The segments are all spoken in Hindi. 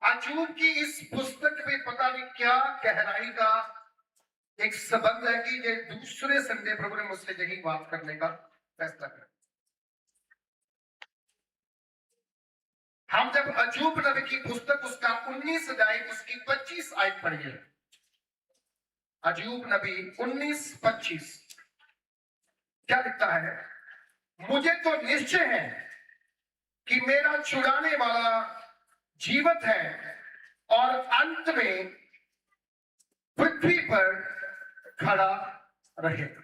अजूब की इस पुस्तक में पता नहीं क्या गहराई का एक संबंध है कि ये दूसरे संडे प्रभु ने मुझसे यही बात करने का फैसला किया। हम जब अजूब नबी की पुस्तक उसका 19 अध्याय उसकी 25 आयत पढ़िए। अजूब नबी 19:25 क्या लिखता है? मुझे तो निश्चय है कि मेरा छुड़ाने वाला जीवित है और अंत में पृथ्वी पर खड़ा रहेगा।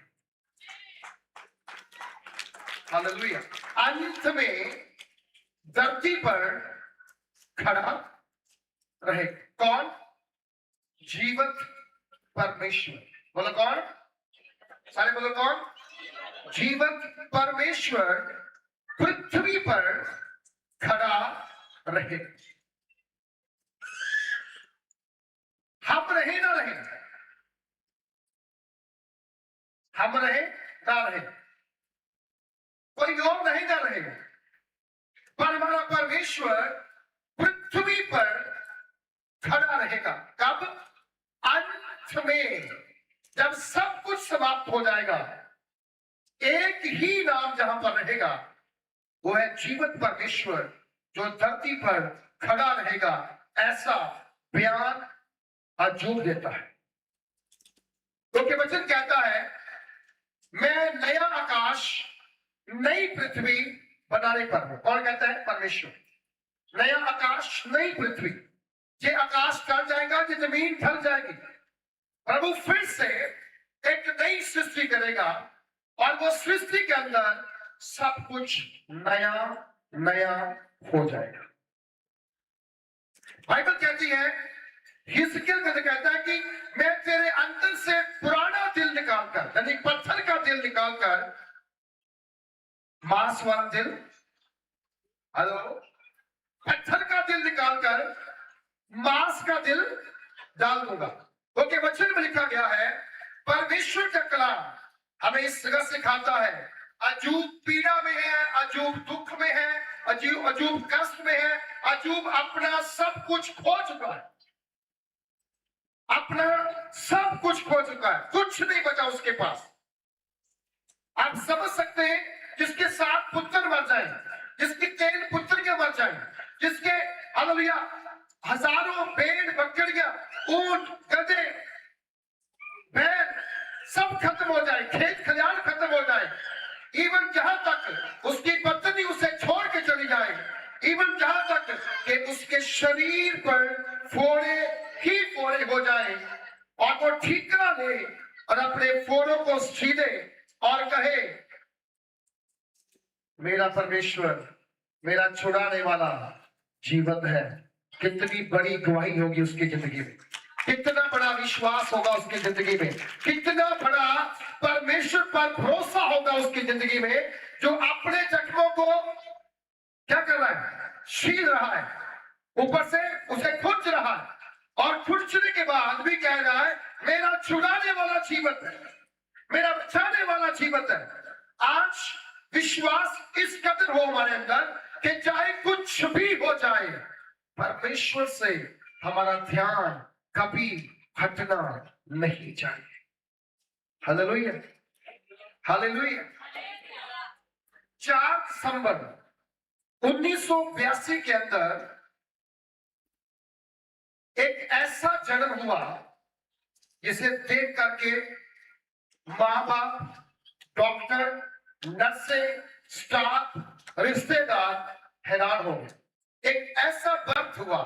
हालेलुया। अंत में धरती पर खड़ा रहेगा। कौन? जीवित परमेश्वर। बोलो कौन? सारे बोलो कौन? जीवित परमेश्वर पृथ्वी पर खड़ा रहे। हम रहे ना रहे, हम रहे ना रहे, कोई और रहे ना रहे, पर हमारा परमेश्वर पृथ्वी पर खड़ा रहेगा। कब? अंत में, जब सब कुछ समाप्त हो जाएगा, एक ही नाम जहां पर रहेगा वो है जीवित परमेश्वर जो धरती पर खड़ा रहेगा। ऐसा बयान अजूब देता है। क्योंकि वचन कहता है मैं नया आकाश नई पृथ्वी बनाने पर हूं। कौन कहता है? परमेश्वर। नया आकाश नई पृथ्वी। ये आकाश टल जाएगा, ये जमीन ढल जाएगी, प्रभु फिर से एक नई सृष्टि करेगा और वो सृष्टि के अंदर सब कुछ नया नया हो जाएगा। बाइबल कहती है, हिजकिय्याह कहता है कि मैं तेरे अंदर से पुराना दिल निकालकर, यानी पत्थर का दिल निकालकर मांस वाला दिल, हेलो, पत्थर का दिल निकालकर मांस का दिल डाल दूंगा। क्योंकि वचन में लिखा गया है परमेश्वर का कलाम हमें इस जगह सिखाता है अजूब पीड़ा में है, अजूब दुख में है, अजूब कष्ट में है, अजूब अपना सब कुछ खो चुका है, अपना सब कुछ खो चुका है, कुछ नहीं बचा उसके पास। आप समझ सकते हैं, जिसके 7 पुत्र मर जाए, जिसके 3 पुत्र के मर जाए, जिसके हालेलुया हजारों भेड़ बकरियां ऊंट गधे बैल सब खत्म हो जाए, खेत खलिहान खत्म हो जाए, इवन जहां तक उसकी पत्नी उसे छोड़ के चली जाए, इवन जहां तक कि उसके शरीर पर फोड़े ही फोड़े हो जाए और वो ठीकरा ले और अपने फोड़ों को सीधे और कहे मेरा परमेश्वर, मेरा छुड़ाने वाला जीवित है। कितनी बड़ी गवाही होगी उसकी जिंदगी में, कितना बड़ा विश्वास होगा उसकी जिंदगी में, कितना बड़ा परमेश्वर पर भरोसा होगा उसकी जिंदगी में, जो अपने जख्मों को क्या कर रहा है? छील रहा है, ऊपर से उसे खुरच रहा है और खुरचने के बाद भी कह रहा है मेरा छुड़ाने वाला जीवित है, मेरा बचाने वाला जीवित है। आज विश्वास इस कदर हो हमारे अंदर कि चाहे कुछ भी हो जाए, परमेश्वर से हमारा ध्यान कभी हटना नहीं चाहिए। Hallelujah, hallelujah. 4 दिसंबर 1982 के अंदर एक ऐसा जन्म हुआ जिसे देख करके माँ बाप, डॉक्टर, नर्सें, स्टाफ, रिश्तेदार हैरान हो गए। एक ऐसा बर्थ हुआ,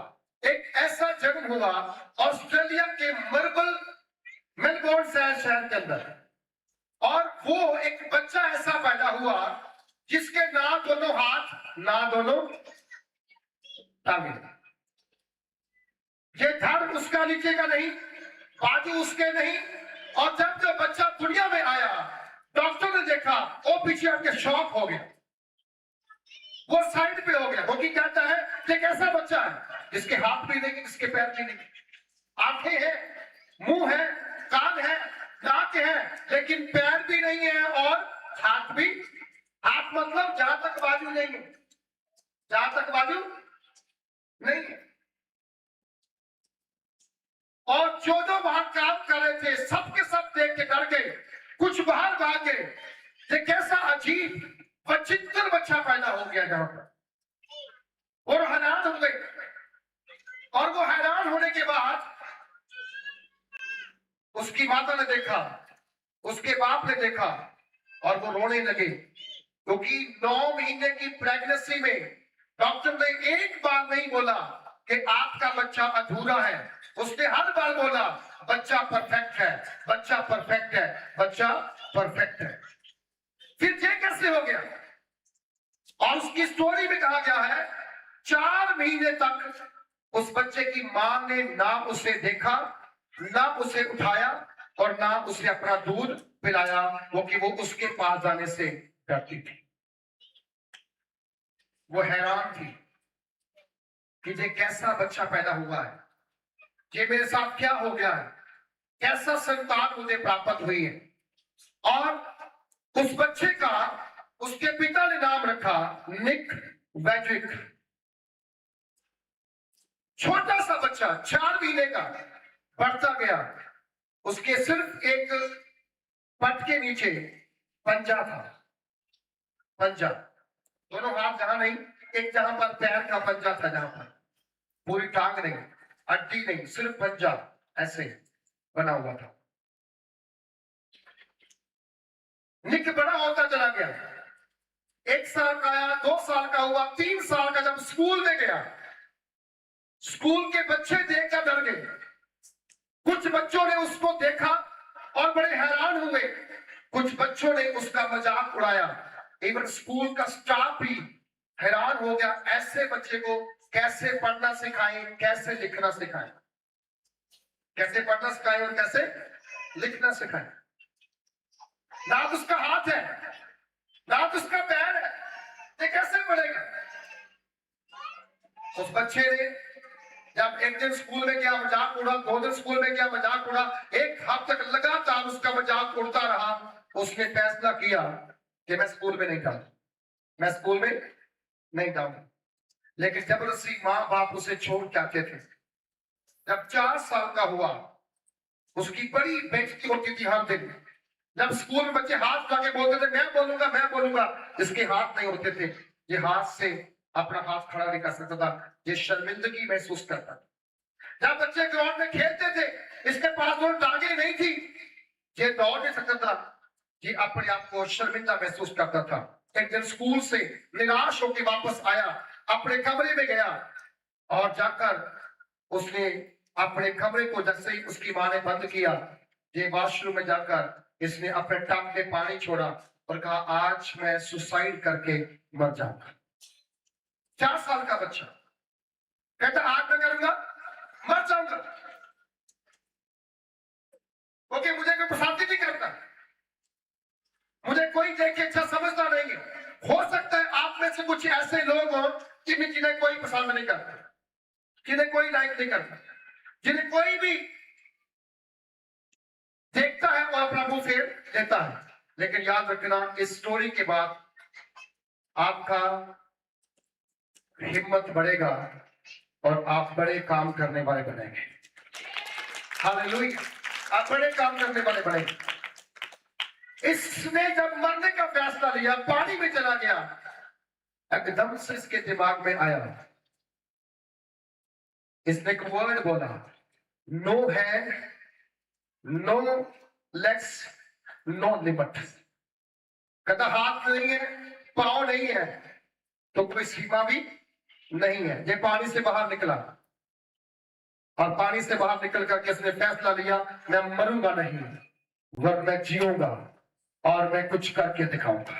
एक ऐसा जन्म हुआ ऑस्ट्रेलिया के मेलबोर्न शहर के अंदर, और वो एक बच्चा ऐसा पैदा हुआ जिसके ना दोनों हाथ ना दोनों टांगे। ये धड़ उसका नीचे का नहीं, बाजू उसके नहीं, और जब जो बच्चा दुनिया में आया डॉक्टर ने देखा, वो पीछे आपके शॉक हो गया, वो साइड पे हो गया, क्योंकि कहता है कि एक ऐसा बच्चा है जिसके हाथ भी नहीं, जिसके पैर भी नहीं, आंखें हैं, मुंह है, कान है, नाक है, लेकिन पैर भी नहीं है और हाथ भी, हाथ मतलब जहां तक बाजू नहीं है, जहां तक बाजू नहीं है। जो वहां काम कर रहे थे सबके सब देख के डर गए, कुछ बाहर भाग गए। ये कैसा अजीब विचित्र बच्चा पैदा हो गया यहाँ पर, और हैरान हो गए। और वो हैरान होने के बाद उसकी माता ने देखा, उसके बाप ने देखा, और वो रोने लगे, क्योंकि 9 महीने की प्रेगनेंसी में डॉक्टर ने एक बार नहीं बोला कि आपका बच्चा अधूरा है, उसने हर बार बोला बच्चा परफेक्ट है, बच्चा परफेक्ट है, बच्चा परफेक्ट है। फिर ये कैसे हो गया? और उसकी स्टोरी में कहा गया है 4 महीने तक उस बच्चे की मां ने ना उसे देखा, ना उसे उठाया, और ना उसे अपना दूध पिलाया, क्योंकि वो उसके पास जाने से डरती थी। वो हैरान थी कि ये कैसा बच्चा पैदा हुआ है, ये मेरे साथ क्या हो गया है, कैसा संतान मुझे प्राप्त हुई है। और उस बच्चे का उसके पिता ने नाम रखा निक वैजिक। छोटा सा बच्चा 4 महीने का बढ़ता गया, उसके सिर्फ एक पट के नीचे पंजा था, पंजा, दोनों हाथ जहां नहीं, एक जहां पर पैर का पंजा था, जहां पर पूरी टांग नहीं, हड्डी नहीं, सिर्फ पंजा ऐसे बना हुआ था। निक बड़ा होता चला गया, 1 साल का आया, 2 साल का हुआ, 3 साल का जब स्कूल में गया, स्कूल के बच्चे देखकर डर गए। कुछ बच्चों ने उसको देखा और बड़े हैरान हुए, कुछ बच्चों ने उसका मजाक उड़ाया, इवन स्कूल का स्टाफ भी हैरान हो गया, ऐसे बच्चे को कैसे पढ़ना सिखाएं, कैसे लिखना सिखाएं, कैसे पढ़ना सिखाएं और कैसे लिखना सिखाएं। ना तो उसका हाथ है, ना तो उसका पैर है, ये कैसे पढ़ेगा? उस बच्चे ने जब एक दिन स्कूल में गया, मजाक उड़ा, 2 दिन स्कूल में गया, मजाक उड़ा, 1 हफ्ते तक लगातार उसका मजाक उड़ता रहा। उसने फैसला किया कि मैं स्कूल में नहीं जाऊंगा, मैं स्कूल में नहीं जाऊंगा। लेकिन जबरदस्ती माँ बाप उसे छोड़ के आते थे। जब 4 साल का हुआ, उसकी बड़ी बेइज्जती होती थी हर दिन। जब स्कूल में बच्चे हाथ लाके बोलते थे मैं बोलूंगा, मैं बोलूंगा, इसके हाथ नहीं होते थे, ये हाथ से अपना हाथ खड़ा नहीं कर सकता था, ये शर्मिंदगी महसूस करता था। जब बच्चे ग्राउंड में खेलते थे, इसके पास वो टांगे नहीं थी, ये दौड़ नहीं सकता था, ये अपने आप को शर्मिंदा महसूस करता था। एक दिन स्कूल से निराश होकर वापस आया, अपने कमरे में गया, और जाकर उसने अपने कमरे को जैसे ही उसकी मां ने बंद किया, ये वॉशरूम में जाकर इसने अपने टब में पानी छोड़ा और कहा आज मैं सुसाइड करके मर जाऊंगा। 4 साल का बच्चा कहता आज मैं करूंगा, मर जाऊंगा, क्योंकि मुझे कोई पसंद नहीं करता, मुझे कोई देख के अच्छा समझता नहीं है। हो सकता है आप में से कुछ ऐसे लोग हो जिन्हें कोई पसंद नहीं करता, जिन्हें कोई लाइक नहीं करता, जिन्हें कोई भी देखता है वो अपना मुंह फेर देता है। लेकिन याद रखना, इस स्टोरी के बाद आपका हिम्मत बढ़ेगा और आप बड़े काम करने वाले बनेंगे। हालेलुया, आप बड़े काम करने वाले बनेंगे। इसने जब मरने का फैसला लिया, पानी में चला गया, एकदम से इसके दिमाग में आया, इसने एक वर्ड बोला, no hand, no legs, no limit. कहता हाथ नहीं है, पांव नहीं है, तो कोई सीमा भी नहीं है। ये पानी से बाहर निकला, और पानी से बाहर निकल करके इसने फैसला लिया, मैं मरूंगा नहीं, वरना मैं जीऊंगा और मैं कुछ करके दिखाऊंगा,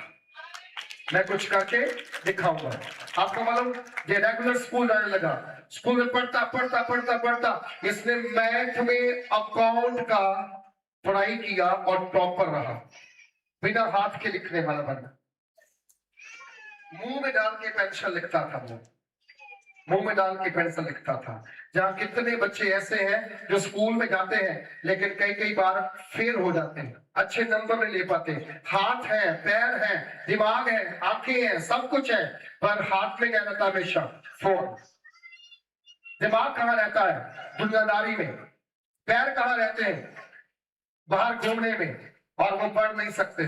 मैं कुछ करके दिखाऊंगा। आपको मालूम, ये रेगुलर स्कूल जाने लगा, स्कूल में पढ़ता पढ़ता पढ़ता पढ़ता इसने मैथ में अकाउंट का पढ़ाई किया और टॉपर रहा, बिना हाथ के लिखने वाला बना। मुंह में डाल के पेंसिल लिखता था, वो मुंह में डाल के पेंसिल लिखता था। जहां कितने बच्चे ऐसे हैं जो स्कूल में जाते हैं लेकिन कई बार फेल हो जाते हैं, अच्छे नंबर नहीं ले पाते। हाथ है, पैर है, दिमाग है, आंखें हैं, सब कुछ है, पर हाथ में क्या रहता है? हमेशा फोन। दिमाग कहाँ रहता है? दुनियादारी में। पैर कहाँ रहते हैं? बाहर घूमने में, और वो पढ़ नहीं सकते।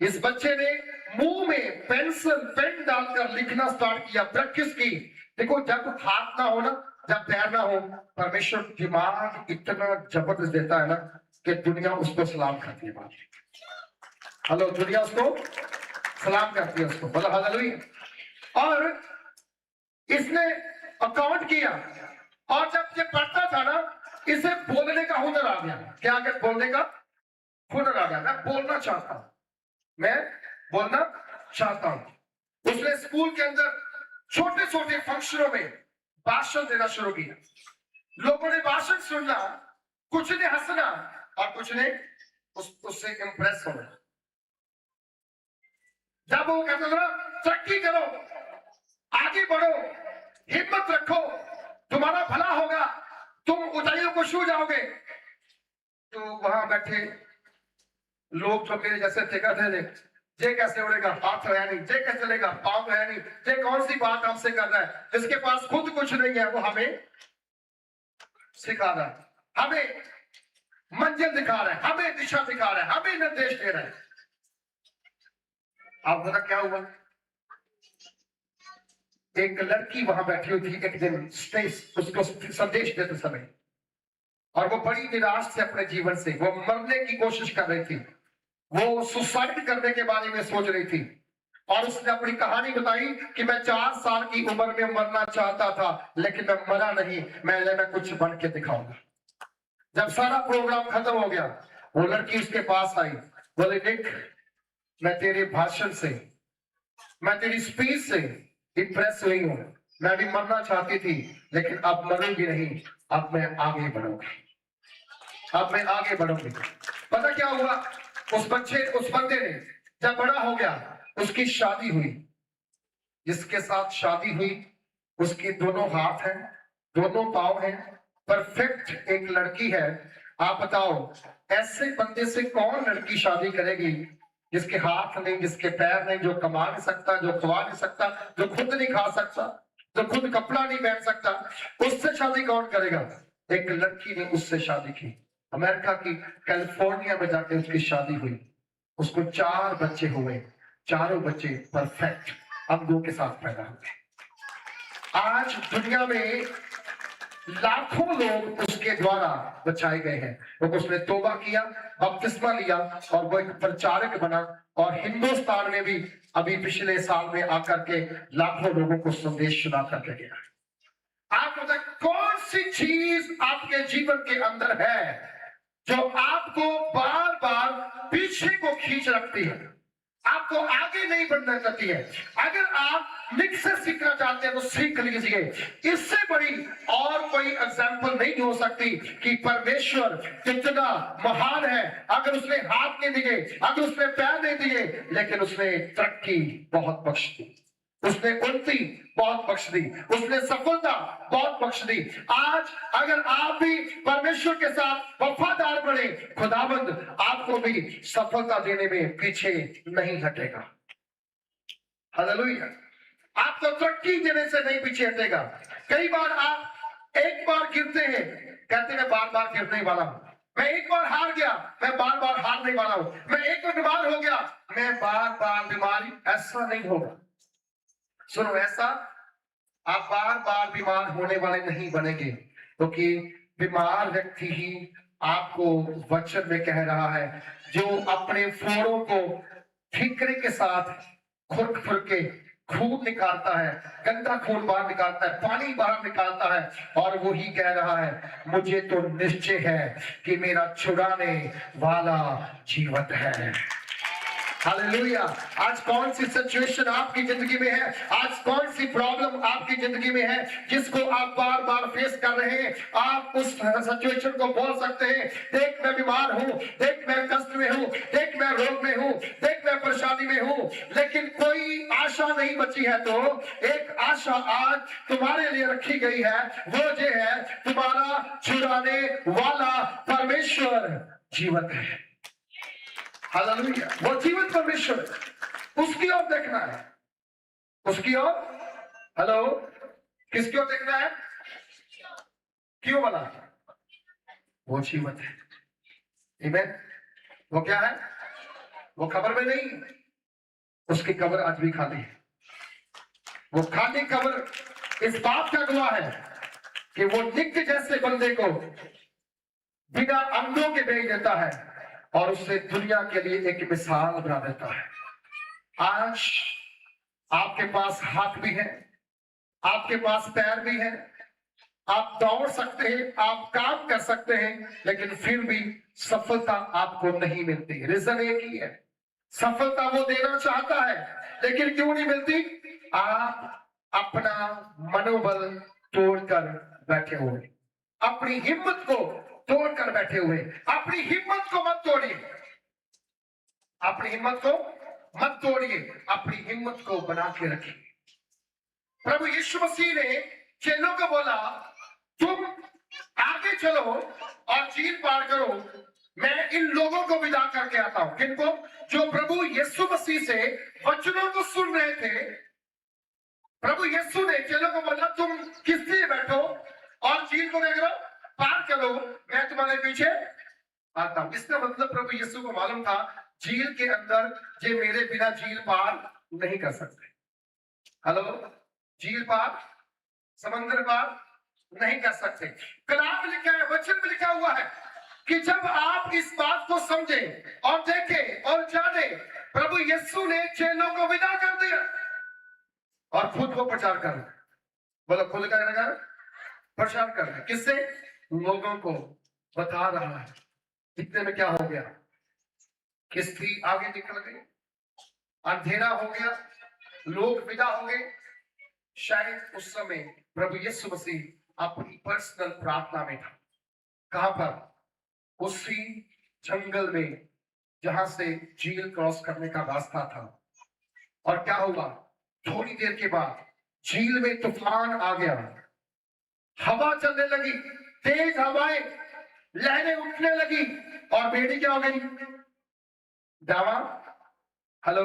इस बच्चे ने मुंह में पेंसिल पेन डालकर लिखना स्टार्ट किया, प्रैक्टिस की। देखो, जब हाथ ना हो ना, जब पैर ना हो, परमेश्वर दिमाग इतना जबरदस्त देता है ना कि दुनिया उसको सलाम करती है। हेलो, दुनिया उसको सलाम करती है, उसको बोला हालेलुया। और इसने अकाउंट किया, और जब ये पढ़ता था ना, इसे बोलने का हुनर आ गया। क्या आ गया? बोलने का हुनर आ गया। मैं बोलना चाहता हूं, मैं बोलना चाहता हूं। उसने स्कूल के अंदर छोटे छोटे फंक्शनों में भाषण देना शुरू किया। लोगों ने भाषण सुनना, कुछ ने हंसना और कुछ ने उससे इंप्रेस होना। जब वो कहता था तरक्की करो, आगे बढ़ो, हिम्मत रखो, तुम्हारा भला होगा, तुम ऊंचाइयों को छू जाओगे, तो वहां बैठे लोग जो मेरे जैसे थे कहते थे, जे कैसे उड़ेगा, हाथ है नहीं, जे कैसे चलेगा, पांव है नहीं, जे कौन सी बात हमसे कर रहा है, जिसके पास खुद कुछ नहीं है वो हमें सिखा रहा है, हमें मंजिल दिखा रहा है, हमें दिशा दिखा रहा है, हमें निर्देश दे रहा है। आप बता क्या हुआ? एक लड़की वहां बैठी हुई थी एक दिन स्टेज उसको संदेश देते समय, और वो बड़ी निराश थी अपने जीवन से। वो मरने की कोशिश कर रही थी, वो सुसाइड करने के बारे में सोच रही थी, और उसने अपनी कहानी बताई कि मैं 4 साल की उम्र में मरना चाहता था, लेकिन मैं मरा नहीं, मैं कुछ बन के दिखाऊंगा। जब सारा प्रोग्राम खत्म हो गया, वो लड़की उसके पास आई, बोले निक, मैं तेरे भाषण से, मैं तेरी स्पीच से इंप्रेस हुई हूं। मैं भी मरना चाहती थी, लेकिन अब मरूंगी नहीं, अब मैं आगे बढ़ूंगी, अब मैं आगे बढ़ूंगी। पता क्या हुआ? उस बंदे ने जब बड़ा हो गया, उसकी शादी हुई। जिसके साथ शादी हुई उसके दोनों हाथ हैं, दोनों पांव हैं, परफेक्ट एक लड़की है। आप बताओ, ऐसे बंदे से कौन लड़की शादी करेगी जिसके हाथ नहीं, जिसके पैर नहीं, जो कमा नहीं सकता, जो खवा नहीं सकता, जो खुद नहीं खा सकता, जो खुद कपड़ा नहीं पहन सकता, उससे शादी कौन करेगा? एक लड़की ने उससे शादी की। अमेरिका की कैलिफोर्निया में जाके उसकी शादी हुई। उसको 4 बच्चे हुए, चारों बच्चे परफेक्ट अंगों के साथ पैदा हुए। आज दुनिया में लाखों लोग उसके द्वारा बचाए गए हैं, क्योंकि उसने तौबा किया, बपतिस्मा लिया, और वो एक प्रचारक बना। और हिंदुस्तान में भी अभी पिछले साल में आकर के लाखों लोगों को संदेश सुना करके गया। आप बताएं, कौन सी चीज आपके जीवन के अंदर है जो आपको बार बार पीछे को खींच रखती है, आपको आगे नहीं बढ़ना चाहती है? अगर आप निक से सीखना चाहते हैं तो सीख लीजिए। इससे बड़ी और कोई एग्जाम्पल नहीं हो सकती कि परमेश्वर कितना महान है। अगर उसने हाथ नहीं दिए, अगर उसने पैर नहीं दिए, लेकिन उसने तरक्की बहुत बख्श दी, उसने उन्नति बहुत बख्श दी, उसने सफलता बहुत बख्श दी। आज अगर आप भी परमेश्वर के साथ वफादार बने, खुदाबंद आपको भी सफलता देने में पीछे नहीं हटेगा। हालेलुया। आपको तरक्की देने से नहीं पीछे हटेगा। कई बार आप एक बार गिरते हैं, कहते हैं मैं बार बार गिरने वाला हूं, मैं एक बार हार गया, मैं बार बार हारने वाला हूं, मैं एक बार बीमार हो गया, मैं बार बार बीमारी। ऐसा नहीं होगा। सुनो, ऐसा आप बार बार बीमार होने वाले नहीं बनेंगे, क्योंकि बीमार व्यक्ति ही आपको वचन में कह रहा है, जो अपने फोड़ों को ठीकरे के साथ खुरक खुरक के खून निकालता है, गंदा खून बाहर निकालता है, पानी बाहर निकालता है, और वो ही कह रहा है मुझे तो निश्चय है कि मेरा छुड़ाने वाला जीवित है। हालेलुया। आज कौन सी सिचुएशन आपकी जिंदगी में है, आज कौन सी प्रॉब्लम आपकी जिंदगी में है जिसको आप बार बार फेस कर रहे हैं, आप उस सिचुएशन को बोल सकते हैं, देख मैं बीमार हूं, देख मैं कष्ट में हूं, देख मैं रोग में हूं, देख मैं परेशानी में हूं, लेकिन कोई आशा नहीं बची है। तो एक आशा आज तुम्हारे लिए रखी गई है, वो ये है, तुम्हारा छुड़ाने वाला परमेश्वर जीवित है। हालेलुया। वो जीवित परमेश्वर, उसकी ओर देखना है, उसकी ओर। हेलो, किसकी ओर देखना है? क्यों बना? वो जीवत है। आमीन। वो क्या है? वो खबर में नहीं, उसकी कब्र आज भी खाली है। वो खाली कब्र इस बात का गवाह है कि वो नित्य जैसे बंदे को बिना अंगों के भेज देता है और उससे दुनिया के लिए एक मिसाल बना देता है। आज आपके पास हाथ भी है, आपके पास पैर भी है, आप दौड़ सकते हैं, आप काम कर सकते हैं, लेकिन फिर भी सफलता आपको नहीं मिलती। रीजन एक ही है, सफलता वो देना चाहता है लेकिन क्यों नहीं मिलती? आप अपना मनोबल तोड़कर बैठे हुए, अपनी हिम्मत को तोड़कर बैठे हुए। अपनी हिम्मत को मत तोड़िए, अपनी हिम्मत को मत तोड़िए, अपनी हिम्मत को बना के रखिए। प्रभु यीशु मसीह ने चेलों को बोला, तुम आगे चलो और झील पार करो, मैं इन लोगों को विदा करके आता हूं। किनको? जो प्रभु यीशु मसीह से वचनों को सुन रहे थे। प्रभु यीशु ने चेलों को बोला, तुम किस लिए बैठो और झील को क्या करो? पार करो, मैं तुम्हारे पीछे आता हूं। इसका मतलब प्रभु यीशु को मालूम था झील के अंदर जे मेरे बिना झील पार नहीं कर सकते। हेलो, झील पार, समंदर पार नहीं कर सकते। कलाम में लिखा है, वचन में लिखा हुआ है कि जब आप इस बात को समझे और देखे और जाने, प्रभु यीशु ने चेलों को विदा कर दिया और खुद को प्रचार कर। बोलो, खुद का प्रचार कर। किससे? लोगों को बता रहा है। इतने में क्या हो गया? किस्ती आगे निकल गई, अंधेरा हो गया, लोग विदा हो गए। शायद उस समय प्रभु यीशु मसीह अपनी पर्सनल प्रार्थना में था। कहां पर? उसी जंगल में जहां से झील क्रॉस करने का रास्ता था। और क्या हुआ? थोड़ी देर के बाद झील में तूफान आ गया, हवा चलने लगी, तेज हवाएं, लहरें उठने लगी और बेड़ी क्या हो गई? डावा। हेलो,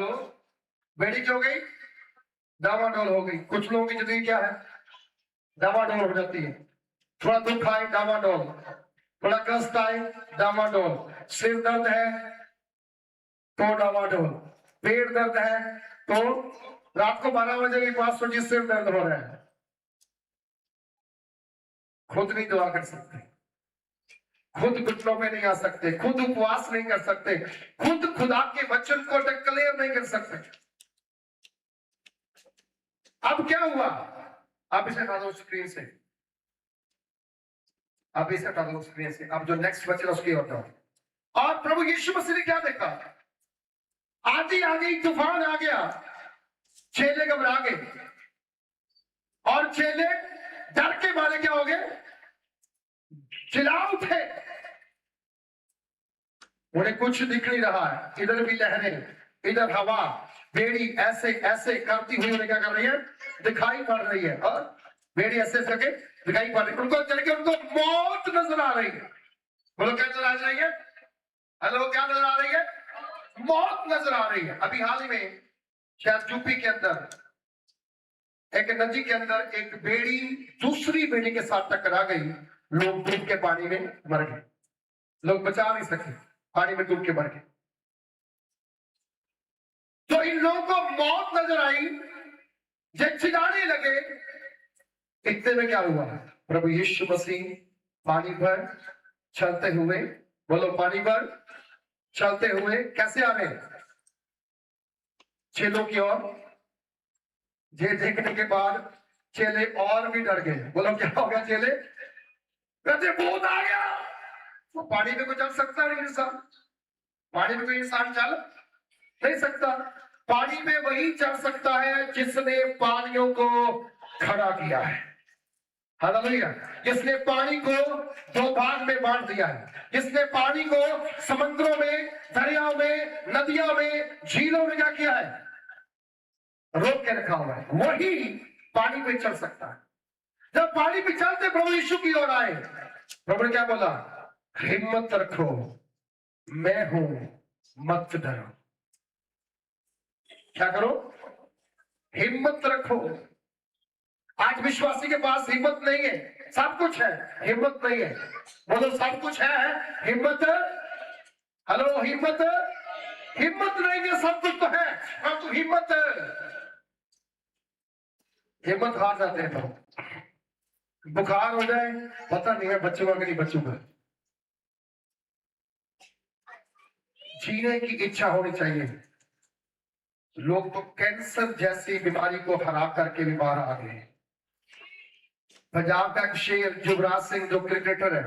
बेड़ी क्या हो गई? डावाडोल हो गई। कुछ लोगों की जिंदगी क्या है? डावाडोल हो जाती है। थोड़ा दुख आए, डावाडोल, थोड़ा कष्ट आए, डावाडोल, सिर दर्द है तो डावाडोल, पेट दर्द है तो रात को 12 बजे के पास सोचिए सिर दर्द हो रहा है। खुद नहीं दुआ कर सकते, खुद घुटनों में नहीं आ सकते, खुद उपवास नहीं कर सकते, खुद खुदा के वचन को डिक्लेयर नहीं कर सकते। अब क्या हुआ? आप इसे हटा दो स्क्रीन से, अब इसे हटा दो स्क्रीन से। अब जो नेक्स्ट वचन उसकी होता है। और प्रभु यीशु मसीह ने क्या देखा? आंधी आ गई, तूफान आ गया, चेले घबरा गए और चेले डर के मारे क्या हो गए? चिल्ला उठे। उन्हें कुछ दिख नहीं रहा है, इधर भी लहरें, इधर हवा, बेड़ी ऐसे ऐसे करती हुई उन्हें क्या कर रही है? दिखाई पड़ रही है। और बेड़ी ऐसे करके दिखाई पड़ रही है, उनको चल के उनको मौत नजर आ रही है। बोलो, क्या नजर आ रही है? हेलो, क्या नजर आ रही है? मौत नजर आ रही है। अभी हाल ही में शायद यूपी के अंदर एक नदी के अंदर एक बेड़ी दूसरी बेड़ी के साथ टकरा गई, लोग डूब के पानी में मर गए, लोग बचा नहीं सके, पानी में डूब के मर गए। तो इन लोगों को मौत नजर आई, जब चिल्लाने लगे। इतने में क्या हुआ? प्रभु यीशु मसीह पानी पर चलते हुए, बोलो, पानी पर चलते हुए कैसे आ रहे? चेलों की ओर। ये देखने के बाद चेले और भी डर गए। बोलो, क्या हो गया? चेले कहते भूत आ गया। तो पानी में कोई चल सकता नहीं इंसान, पानी में कोई इंसान चल नहीं सकता। पानी में वही चल सकता है जिसने पानियों को खड़ा किया है। हालेलुया। जिसने पानी को दो भाग में बांट दिया है, जिसने पानी को समुद्रों में, दरियाओं में, नदियों में, झीलों में क्या किया है? रोक के रखा हुआ है। वही पानी पे चल सकता है। जब पानी पे चलते प्रभु यीशु की ओर आए, प्रभु ने क्या बोला? हिम्मत रखो, मैं हूं, मत डरो। क्या करो? हिम्मत रखो। आज विश्वासी के पास हिम्मत नहीं है, सब कुछ है, हिम्मत नहीं है। बोलो सब कुछ है, हिम्मत। हेलो, हिम्मत। हिम्मत नहीं है, सब कुछ तो है परंतु हिम्मत, हिम्मत हार जाते हैं लोग। बुखार हो जाए, पता नहीं मैं बचूंगा कि नहीं बचूंगा। जीने की इच्छा होनी चाहिए। लोग तो कैंसर जैसी बीमारी को हरा करके भी बाहर आ गए। पंजाब का एक शेर युवराज सिंह जो क्रिकेटर है,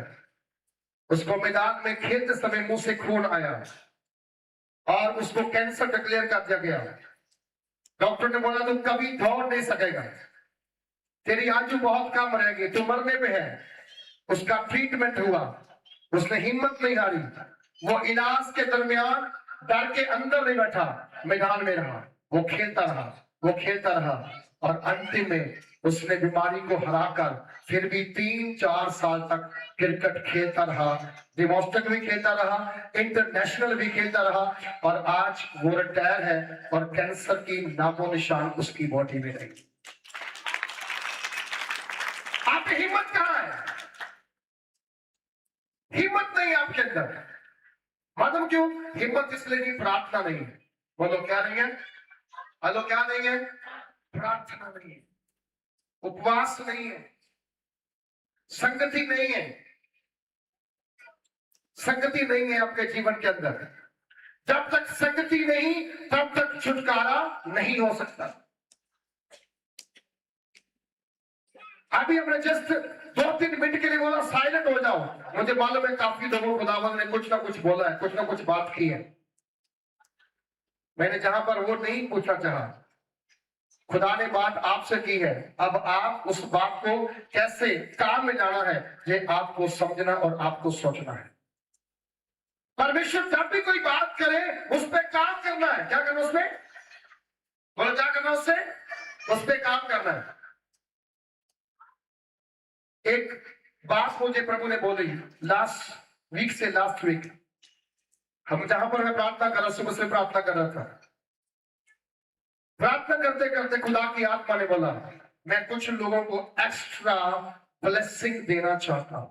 उसको मैदान में खेलते समय मुंह से खून आया और उसको कैंसर डिक्लेयर कर दिया गया। डॉक्टर ने बोला तू कभी दौड़ नहीं सकेगा, तेरी आयु बहुत कम रहेगी, तू मरने पे है। उसका ट्रीटमेंट हुआ, उसने हिम्मत नहीं हारी। वो इलाज के दरमियान डर के अंदर नहीं बैठा, मैदान में रहा, वो खेलता रहा, वो खेलता रहा और अंतिम में उसने बीमारी को हराकर फिर भी 3-4 साल तक क्रिकेट खेलता रहा, डिमोस्टिक भी खेलता रहा, इंटरनेशनल भी खेलता रहा और आज वो रिटायर है और कैंसर की नामो निशान उसकी बॉडी में नहीं। आपकी हिम्मत कहां है? हिम्मत नहीं आपके अंदर। मालूम क्यों? हिम्मत इसलिए नहीं, प्रार्थना नहीं है। बोलो क्या नहीं है? हेलो, क्या नहीं है? प्रार्थना नहीं है, उपवास नहीं है, संगति नहीं है, संगति नहीं है आपके जीवन के अंदर। जब तक संगति नहीं तब तक छुटकारा नहीं हो सकता। अभी हमने जस्ट 2-3 मिनट के लिए बोला साइलेंट हो जाओ। मुझे मालूम है काफी लोगों को खुदावंद ने कुछ ना कुछ बोला है, कुछ ना कुछ बात की है। मैंने जहां पर वो नहीं पूछा चाहा, खुदा ने बात आपसे की है। अब आप उस बात को कैसे काम में लाना है, ये आपको समझना और आपको सोचना है। परमेश्वर जब भी कोई बात करे उस पर काम करना है। क्या करना उसमें? बोलो क्या करना उससे? उस पर काम करना है। एक बात मुझे प्रभु ने बोली लास्ट वीक, हम जहां पर मैं प्रार्थना कर रहा, सुबह से प्रार्थना कर रहा था, प्रार्थना करते करते खुदा की आत्मा ने बोला मैं कुछ लोगों को एक्स्ट्रा ब्लेसिंग देना चाहता हूं।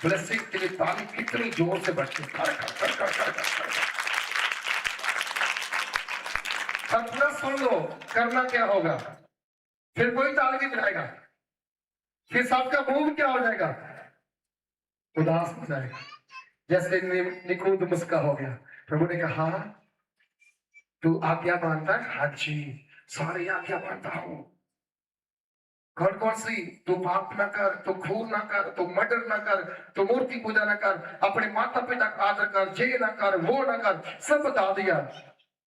ब्लेसिंग के लिए ताली कितनी जोर से बजती है। पूरा सुन लो, करना क्या होगा, फिर कोई ताली नहीं बजाएगा, फिर सबका मुंह क्या हो जाएगा? उदास हो जाएगा। जैसे निकुंद मुस्का हो गया। प्रभु ने कहा तू आज्ञा मानता है? हाँ जी, सारी आज्ञा मानता हूं। कौन कौन सी? तू पाप ना कर, तू खून ना कर, तू मर्डर ना कर, तू मूर्ति पूजा ना कर, अपने माता पिता का आदर कर, ये ना कर, वो ना कर, सब बता दिया।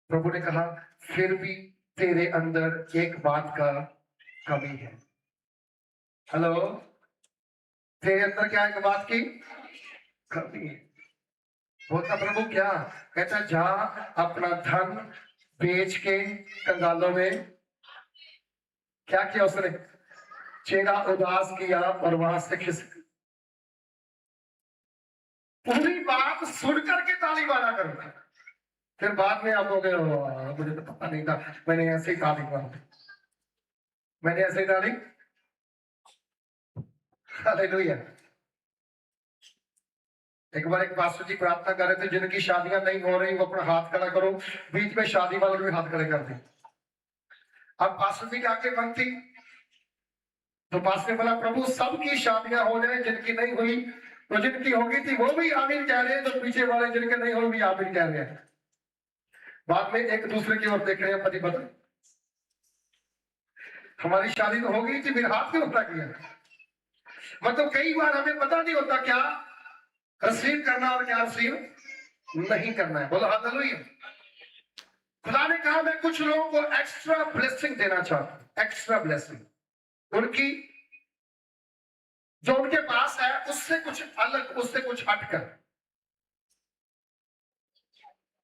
प्रभु ने कहा फिर भी तेरे अंदर एक बात का कमी है। हेलो, तेरे अंदर क्या एक बात की कमी है। बोलता प्रभु क्या? कहता जा अपना धन बेच के कंगालों में, क्या किया उसने? चेहरा उदास किया और वहां से खिसक। पूरी बात सुन करके ताली मारा करो, फिर बाद में आप लोग मुझे तो पता नहीं था, मैंने ऐसे ही ताली मारी, मैंने ऐसे ही ताली। हालेलुया। एक बार एक पास्टर जी प्रार्थना कर रहे थे, जिनकी शादियां नहीं हो रही वो अपना हाथ खड़ा करो, बीच में शादी वालों भी हाथ खड़े कर दी। अब पास्टर जी की आंखें बंद थी, तो पास्टर ने बोला प्रभु सबकी शादियां हो जाए, जिनकी नहीं हुई तो जिनकी होगी थी वो भी आमीन कह रहे हैं, तो पीछे वाले जिनके नहीं हुई भी आमीन कह रहे हैं। बाद में एक दूसरे की ओर देख रहे हैं पति पत्नी। हमारी शादी तो हो गई थी, फिर हाथ क्यों उठा किया? मतलब कई बार हमें पता नहीं होता क्या रिसीव करना और क्या रिसीव नहीं करना है। बोलो हालेलुया। खुदा ने कहा मैं कुछ लोगों को एक्स्ट्रा ब्लेसिंग देना चाहता हूं, एक्स्ट्रा ब्लेसिंग। उनकी जो उनके पास है उससे कुछ अलग, उससे कुछ हटकर।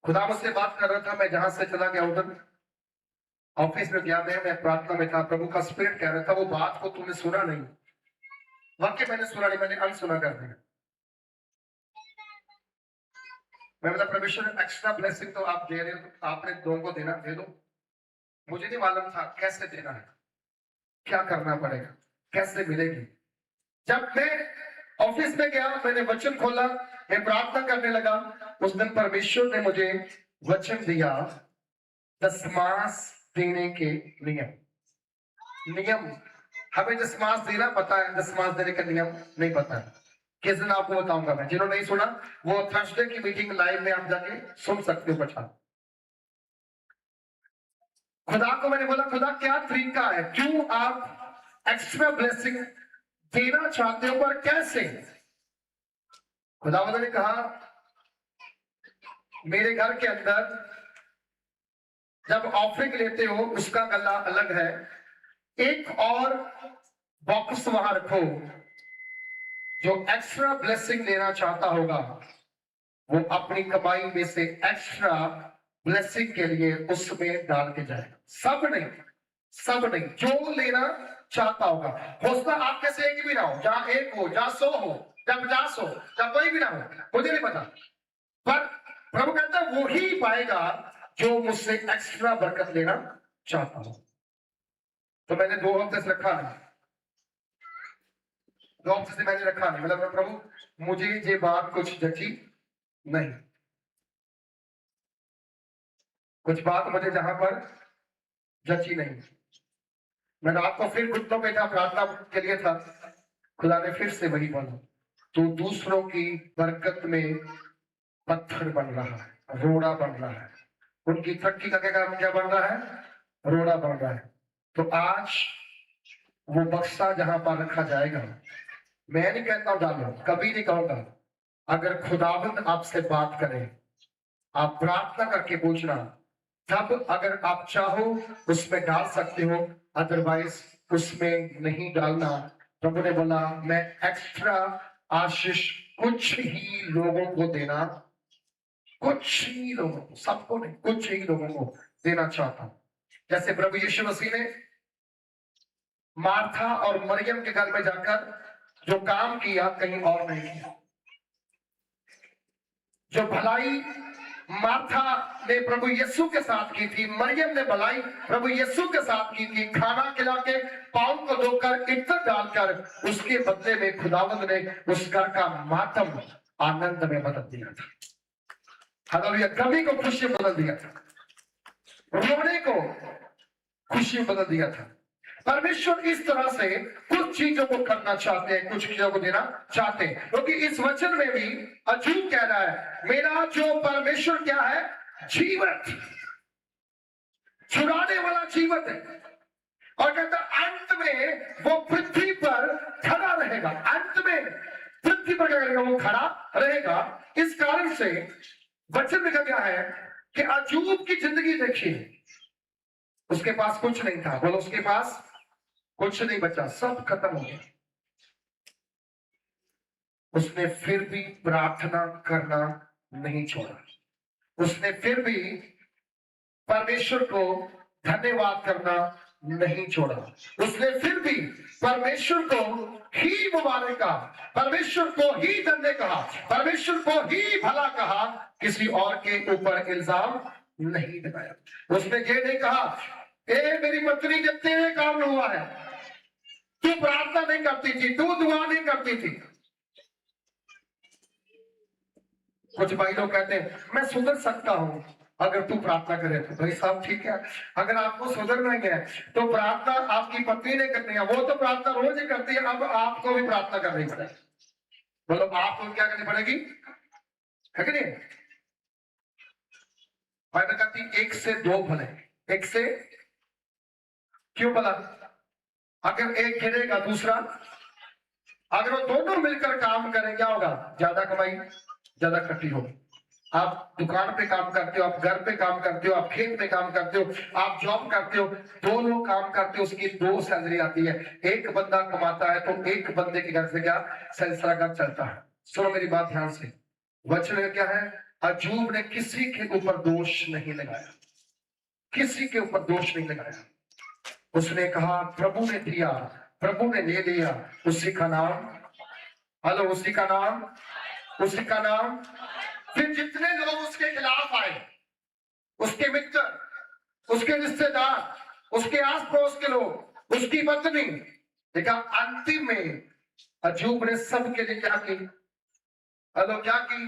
खुदा मुझसे बात कर रहा था, मैं जहां से चला गया उधर ऑफिस में गया, मैं प्रार्थना में था, प्रभु का स्पिरिट कह रहा था वो बात को तुमने सुना नहीं। वाक्य मैंने सुना नहीं, मैंने अनसुना कर दिया। मैं मतलब परमेश्वर एक्स्ट्रा ब्लेसिंग तो आप दे रहे हो, तो आपने लोगों को देना दे दो। मुझे नहीं मालूम था कैसे देना है। क्या करना पड़ेगा, कैसे मिलेगी। जब मैं ऑफिस में गया, मैंने वचन खोला, मैं प्रार्थना करने लगा, उस दिन परमेश्वर ने मुझे वचन दिया, दशमांश देने के नियम। हमें दशमांश देना पता है, दशमांश देने का नियम नहीं पता है। किस दिन आपको बताऊंगा मैं, जिन्होंने नहीं सुना वो थर्सडे की मीटिंग लाइव में आप जाके सुन सकते हो। बचा खुदा को मैंने बोला, खुदा क्या तरीका है, क्यों आप एक्स्ट्रा ब्लेसिंग देना चाहते हो, पर कैसे। खुदा ने कहा, मेरे घर के अंदर जब ऑफरिंग लेते हो उसका गला अलग है, एक और बॉक्स वहां रखो, जो एक्स्ट्रा ब्लेसिंग लेना चाहता होगा वो अपनी कमाई में से एक्स्ट्रा ब्लेसिंग के लिए उसमें डाल के जाएगा। सब नहीं, जो लेना चाहता होगा। हो सकता आप कैसे एक भी ना हो, जहां एक हो, जहां 100 हो, जहां 50 हो, जहां कोई भी ना हो, मुझे नहीं पता, पर प्रभु कहता है वो ही पाएगा जो मुझसे एक्स्ट्रा बरकत लेना चाहता हो। तो मैंने 2 हफ्ते से रखा नहीं, 2 हफ्ते से मैंने रखा नहीं, मतलब प्रभु मुझे ये बात कुछ जची नहीं, कुछ बात मुझे जहां पर जची नहीं। मैं रात को फिर घुटनों पे था, प्रार्थना के लिए था, खुदा ने फिर से वही बोला, तो दूसरों की बरकत में पत्थर बन रहा है, रोड़ा बन रहा है, उनकी तरक्की का क्या बन रहा है, रोड़ा बन रहा है। तो आज वो बक्सा जहां पर रखा जाएगा, मैं नहीं कहता हूं डालो, कभी नहीं कहूंगा, अगर खुदावंद आपसे बात करे, आप प्रार्थना करके पूछना, तब अगर आप चाहो उसमें डाल सकते हो, अदरवाइज उसमें नहीं डालना। प्रभु ने बोला, मैं एक्स्ट्रा आशीष कुछ ही लोगों को देना, कुछ ही लोगों को, सबको नहीं, कुछ ही लोगों को देना चाहता हूं। जैसे प्रभु यीशु मसीह ने मार्था और मरियम के घर में जाकर जो काम किया, कहीं और नहीं किया। जो भलाई मार्था ने प्रभु यीशु के साथ की थी, मरियम ने भलाई प्रभु यीशु के साथ की थी, खाना खिला के, पाँव को धोकर, इज्जत डालकर, उसके बदले में खुदावंद ने उस घर का मातम आनंद में बदल दिया था। हालेलुया, कमी को खुशी में बदल दिया था, रोने को खुशी में बदल दिया था। परमेश्वर इस तरह से कुछ चीजों को करना चाहते हैं, कुछ चीजों को देना चाहते हैं, क्योंकि इस वचन में भी अजूब कह रहा है, मेरा जो परमेश्वर क्या है, जीवत, छुड़ाने वाला जीवत है। और कहता अंत में वो पृथ्वी पर खड़ा रहेगा, अंत में पृथ्वी पर क्या करेगा, वो खड़ा रहेगा। इस कारण से वचन में क्या है कि अजूब की जिंदगी देखिए, उसके पास कुछ नहीं था, बोलो उसके पास कुछ नहीं बचा, सब खत्म हो गया। उसने फिर भी प्रार्थना करना नहीं छोड़ा, उसने फिर भी परमेश्वर को धन्यवाद करना नहीं छोड़ा, उसने फिर भी परमेश्वर को ही मुबारक कहा, परमेश्वर को ही धन्य कहा, परमेश्वर को ही भला कहा, किसी और के ऊपर इल्जाम नहीं लगाया। उसने ये नहीं कहा, ए मेरी पत्नी जब तेरे कारण हुआ है, तू प्रार्थना नहीं करती थी, तू दुआ नहीं करती थी। कुछ भाई लोग कहते हैं मैं सुधर सकता हूं अगर तू प्रार्थना करे तो। भाई साहब ठीक है, अगर आपको सुधरना है तो प्रार्थना आपकी पत्नी ने करनी है, वो तो प्रार्थना रोज ही करती है, अब आपको भी प्रार्थना करनी पड़ेगी। बोलो आपको क्या करनी पड़ेगी, है कि नहीं। बाइबल कहती 1 से 2 भले, 1 से क्यों भला, अगर एक गिरेगा दूसरा, अगर वो दोनों मिलकर काम करें क्या होगा, ज्यादा कमाई, ज्यादा इकट्ठी होगी। आप दुकान पे काम करते हो, आप घर पे काम करते हो, आप खेत में काम करते हो, आप जॉब करते हो, 2 लोग काम करते हो, उसकी 2 सैलरी आती है। एक बंदा कमाता है तो एक बंदे के घर से क्या सिलसिला का चलता है। सुनो मेरी बात ध्यान से, वचन में क्या है, अजूब ने किसी के ऊपर दोष नहीं लगाया, किसी के ऊपर दोष नहीं लगाया। उसने कहा प्रभु ने दिया, प्रभु ने ले लिया, उसी का नाम, हेलो, उसी का नाम, उसी का नाम। फिर जितने लोग उसके खिलाफ आए, उसके मित्र, उसके रिश्तेदार, उसके आस पड़ोस के लोग, उसकी पत्नी, देखा अंतिम में अजूब ने सबके लिए क्या की? हेलो, क्या की?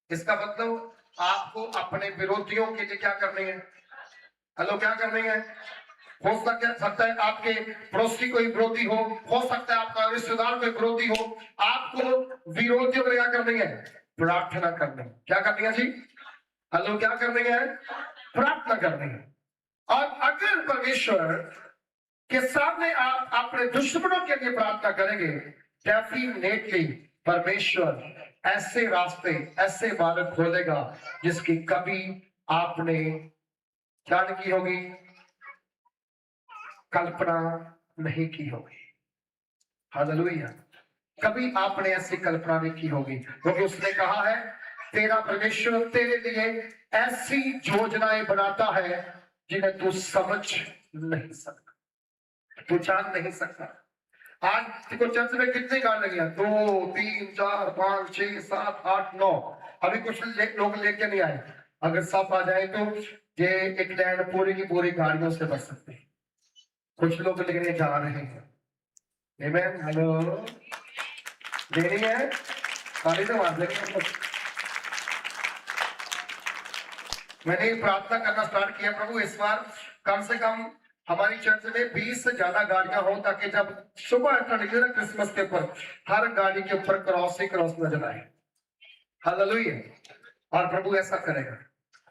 इसका मतलब आपको अपने विरोधियों के लिए क्या करनी है? हेलो, क्या करनी है? हो सकता है आपके पड़ोसी कोई विरोधी हो सकता है आपका रिश्तेदार कोई विरोधी हो, आपको विरोधियों के लिए क्या करनी है? प्रार्थना करनी है। क्या करनी है जी? हेलो, क्या करनी है? प्रार्थना करनी है। और अगर परमेश्वर के सामने आप अपने दुश्मनों के लिए प्रार्थना करेंगे, डेफिनेटली परमेश्वर ऐसे रास्ते, ऐसे मार्ग खोलेगा जिसकी कभी आपने क्या नहीं की होगी, कल्पना नहीं की होगी। हालेलुया। कभी आपने ऐसी कल्पना नहीं की होगी, क्योंकि उसने कहा है तेरा परमेश्वर तेरे लिए ऐसी योजनाएं बनाता है जिन्हें तू समझ नहीं सकता, तू जान नहीं सकता। आज देखो चर्च में कितने गाने लगे हैं? 2 3 4 5 6 7 8 9। अभी कुछ लोग लेके नहीं आए। अगर सब आ जाए तो ये एक लैंड पूरी की पूरी गाड़ियों से बच सकते हैं। कुछ लोग लेने जा रहे हैं। आमेन। हेलो, देनी है ताली तो मार देंगे। मैंने प्रार्थना करना स्टार्ट किया, प्रभु इस बार कम से कम हमारी चर्च में 20 से ज्यादा गाड़ियां हो, ताकि जब सुबह निकले ना क्रिसमस के ऊपर, हर गाड़ी के ऊपर क्रॉस ही क्रॉस नजर आए। हालेलुया। और प्रभु ऐसा करेगा,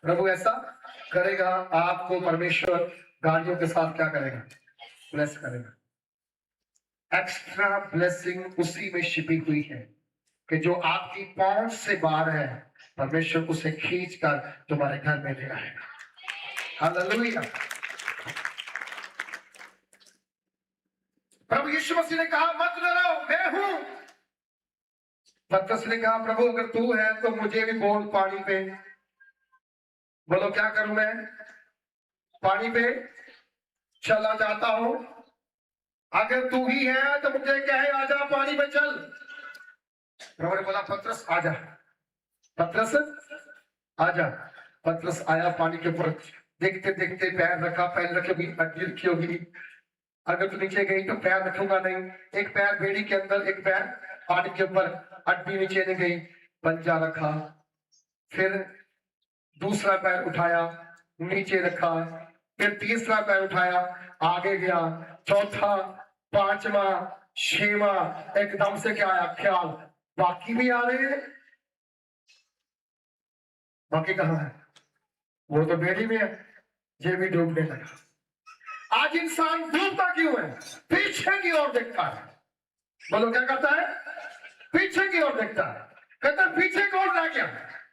प्रभु ऐसा करेगा। आपको परमेश्वर गाड़ियों के साथ क्या करेगा? ब्लेस करेगा। एक्स्ट्रा ब्लेसिंग उसी में छिपी हुई है कि जो आपकी पहुंच से बाहर है, परमेश्वर उसे खींच कर तुम्हारे घर में ले आएगा। हालेलुया। प्रभु यीशु मसीह ने कहा मत डरो, मैं हूं। पतरस ने कहा प्रभु अगर तू है तो मुझे भी बोल पानी पे। बोलो क्या करूं मैं? पानी पे चला जाता हूं। अगर तू ही है तो मुझे कहे आजा पानी पे चल। प्रभु ने बोला पतरस आजा, पतरस आजा। पतरस आया पानी के ऊपर, देखते देखते पैर रखा, पैर रखे भी हड्डी रखी होगी। अगर तू नीचे गई तो पैर रखूंगा नहीं। एक पैर बेड़ी के अंदर, एक पैर पानी के ऊपर, हड्डी नीचे नहीं गई, पंजा रखा। फिर दूसरा पैर उठाया, नीचे रखा। फिर तीसरा पैर उठाया, आगे गया। चौथा, पांचवा, छठवां, एकदम से क्या आया ख्याल, बाकी भी आ रहे हैं। बाकी कहां है? वो तो बेड़ी में है। ये भी डूबने लगा। आज इंसान डूबता क्यों है? पीछे की ओर देखता है। बोलो क्या करता है? पीछे की ओर देखता है। कहता है पीछे कौन रह गया,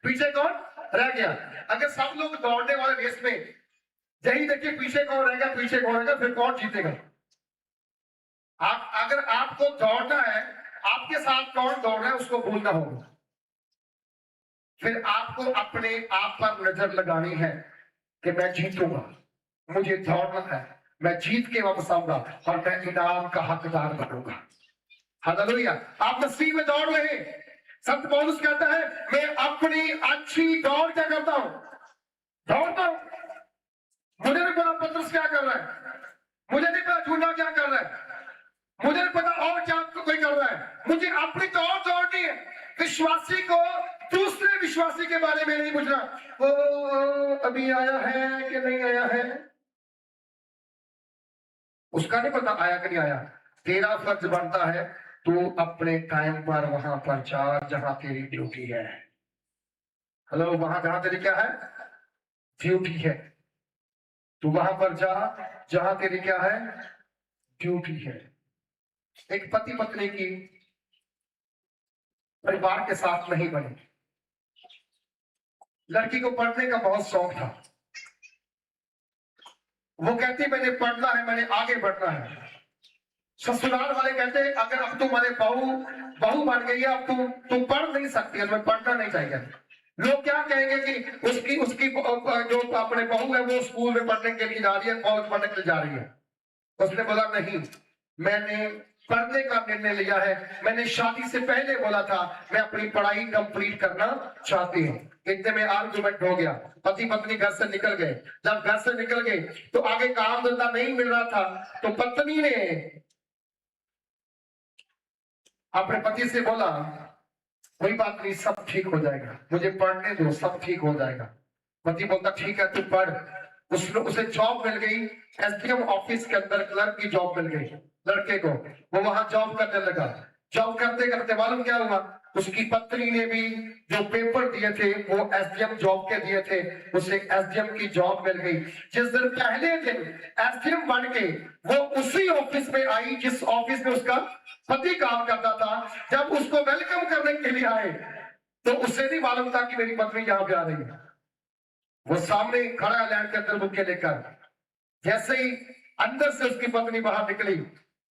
पीछे कौन रह गया। अगर सब लोग दौड़ने वाले रेस में यही देखिए पीछे कौन रहेगा, पीछे कौन रहेगा, फिर कौन जीतेगा? अगर आपको दौड़ना है, आपके साथ कौन दौड़ रहा है उसको भूलना होगा। फिर आपको अपने आप पर नजर लगानी है कि मैं जीतूंगा, मुझे दौड़ना है, मैं जीत के वापस आऊंगा और मैं इनाम का हकदार बनूंगा। हालेलुया। आप मसीह में दौड़ रहे। संत पौलुस कहता है मैं अपनी अच्छी दौड़ क्या करता हूं? दौड़ता हूं। मुझे नहीं पता पतरस क्या कर रहा है, मुझे नहीं पता झूठा क्या कर रहा है, मुझे नहीं पता और क्या कोई कर रहा है। मुझे अपनी दौड़ दौड़नी है। विश्वासी को दूसरे विश्वासी के बारे में नहीं पूछना, वो अभी आया है कि नहीं आया है, उसका नहीं पता आया कि नहीं आया। तेरा फर्ज बनता है तू अपने टाइम पर वहां पर जा जहां तेरी ड्यूटी है। हेलो, वहां जहां तेरी क्या है? ड्यूटी है। तू वहां पर जा जहां तेरी क्या है? ड्यूटी है। एक पति पत्नी की परिवार के साथ नहीं बनी। लड़की को पढ़ने का बहुत शौक था। वो कहती मैंने पढ़ना है, मैंने आगे बढ़ना है। ससुराल वाले कहते अगर अब तू हमारे बहू बन गई है, अब तू पढ़ नहीं सकती, तुम्हें पढ़ना नहीं चाहिए। लोग क्या कहेंगे कि उसकी उसकी जो अपने बहू है वो स्कूल में पढ़ने के लिए जा रही है, कॉलेज पढ़ने के लिए जा रही है। उसने बोला नहीं, मैंने पढ़ने का निर्णय लिया है। मैंने शादी से पहले बोला था मैं अपनी पढ़ाई कंप्लीट करना चाहती हूँ। इतने में आर्गुमेंट हो गया, पति पत्नी घर से निकल गए। जब घर से निकल गए तो आगे काम धंधा नहीं मिल रहा था, तो पत्नी ने अपने पति से बोला कोई बात नहीं, सब ठीक हो जाएगा, मुझे पढ़ने दो, सब ठीक हो जाएगा। पति बोलता ठीक है तू पढ़। उसे जॉब मिल गई, एसडीएम ऑफिस के अंदर क्लर्क की जॉब मिल गई लड़के को। वो वहां जॉब करने लगा। जॉब करते करते मालूम क्या हुआ, उसकी पत्नी ने भी जो पेपर दिए थे वो एसडीएम जॉब के दिए थे, उसे एसडीएम की जॉब मिल गई। जिस दिन पहले दिन एसडीएम बन के वो उसी ऑफिस में आई जिस ऑफिस में उसका पति काम करता था। जब उसको वेलकम करने के लिए आए तो उसे नहीं मालूम था कि मेरी पत्नी यहाँ पे आ रही है। वो सामने खड़ा लैंड के अंदर बुक के लेकर, जैसे ही अंदर से उसकी पत्नी बाहर निकली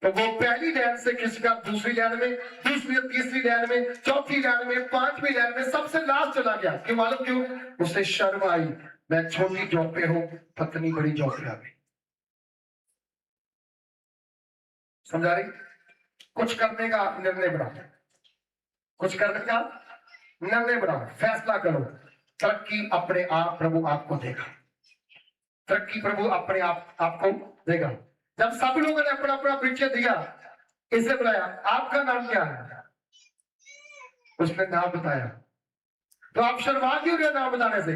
तो वो पहली लाइन से खिंचकर दूसरी लाइन में, दूसरी तीसरी लाइन में, चौथी लाइन में, पांचवी लाइन में, सबसे लास्ट चला गया। क्यों मालूम क्यों? उसे शर्म आई, मैं छोटी जॉब पे हूं, पत्नी बड़ी जॉब पे आ गई। समझा रही? कुछ करने का निर्णय बनाओ, कुछ करने का निर्णय बनाओ, फैसला करो। तरक्की अपने आप प्रभु आपको देगा, तरक्की प्रभु अपने आप आपको देगा। जब सब लोगों ने अपना अपना परिचय दिया, इसे बुलाया, आपका नाम क्या है? उसने नाम बताया। तो आप शर्मा क्यों रहे नाम बताने से?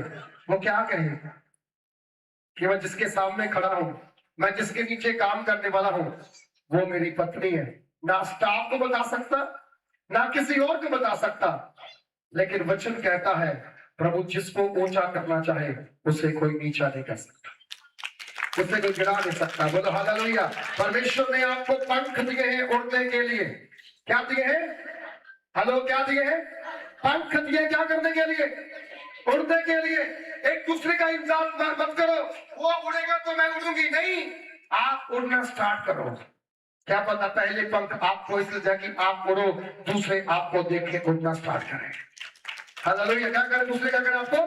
वो क्या कहे कि मैं जिसके सामने खड़ा हूं, मैं जिसके नीचे काम करने वाला हूं, वो मेरी पत्नी है। ना स्टाफ को बता सकता, ना किसी और को बता सकता, लेकिन वचन कहता है प्रभु जिसको ऊंचा करना चाहे उसे कोई नीचा नहीं कर सकता, उसे कोई गिरा नहीं सकता। बोलो हालेलुया। परमेश्वर ने आपको पंख दिए हैं उड़ने के लिए। क्या दिए हैं? हेलो, क्या दिए हैं? पंख दिए। क्या करने के लिए? उड़ने के लिए। एक दूसरे का इंतजार मत करो, वो उड़ेगा तो मैं उड़ूंगी, नहीं, आप उड़ना स्टार्ट करो। क्या पता पहले पंख आपको इसलिए जाए कि आप उड़ो, दूसरे आपको देख के उड़ना स्टार्ट करें। हालेलुया। क्या करें? दूसरे क्या करें? आपको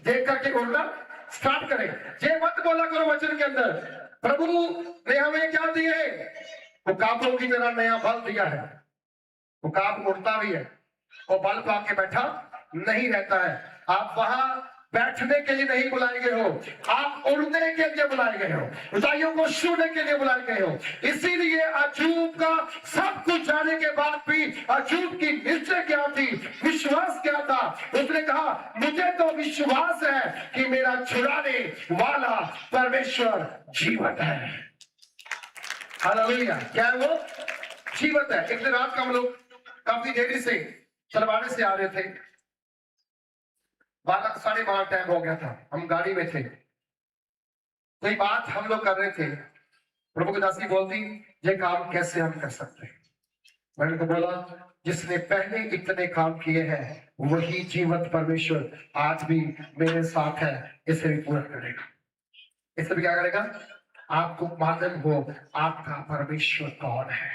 देख करके उड़ना स्टार्ट करें। ये मत बोला करो वचन के अंदर प्रभु ने हमें क्या दिए? उकाबों की तरह नया बल दिया है। उकाब उड़ता भी है, वो बल पाके बैठा नहीं रहता है। आप वहां बैठने के लिए नहीं बुलाए गए हो, आप उड़ने के लिए बुलाए गए हो, ऊंचाइयों को छूने के लिए बुलाए गए हो। इसीलिए अजूब का सब कुछ जाने के बाद भी अजूब की निश्चय क्या थी, विश्वास क्या था? उसने कहा मुझे तो विश्वास है कि मेरा छुड़ाने वाला परमेश्वर जीवित है। हालेलुया। क्या है वो? जीवित है। एक दिन रात को हम लोग काफी देरी से तलवाड़े से आ रहे थे, 12-12:30 टाइम हो गया था, हम गाड़ी में थे। कोई बात हम लोग कर रहे थे, प्रभु की दासी बोलती ये काम कैसे हम कर सकते हैं? मैंने तो बोला जिसने पहले इतने काम किए हैं वही जीवंत परमेश्वर आज भी मेरे साथ है, इसे भी पूरा करेगा। इसे भी क्या करेगा? आपको मालूम हो आपका परमेश्वर कौन है?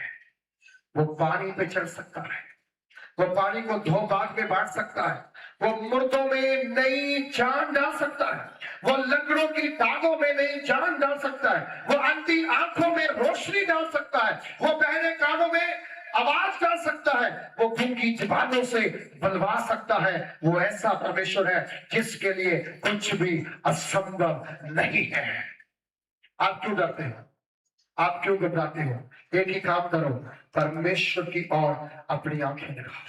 वो पानी पे चल सकता है, वो पानी को धो भाग में बांट सकता है, वो मुर्दों में नई जान डाल सकता है, वो लकड़ों की टांगों में नई जान डाल सकता है, वो अंधी आंखों में रोशनी डाल सकता है, वो बहरे कानों में आवाज डाल सकता है, वो गूंगी जुबानों से बुलवा सकता है। वो ऐसा परमेश्वर है जिसके लिए कुछ भी असंभव नहीं है। आप क्यों डरते हो? आप क्यों घबराते हो? एक ही काम करो, परमेश्वर की ओर अपनी आंखें लगाओ।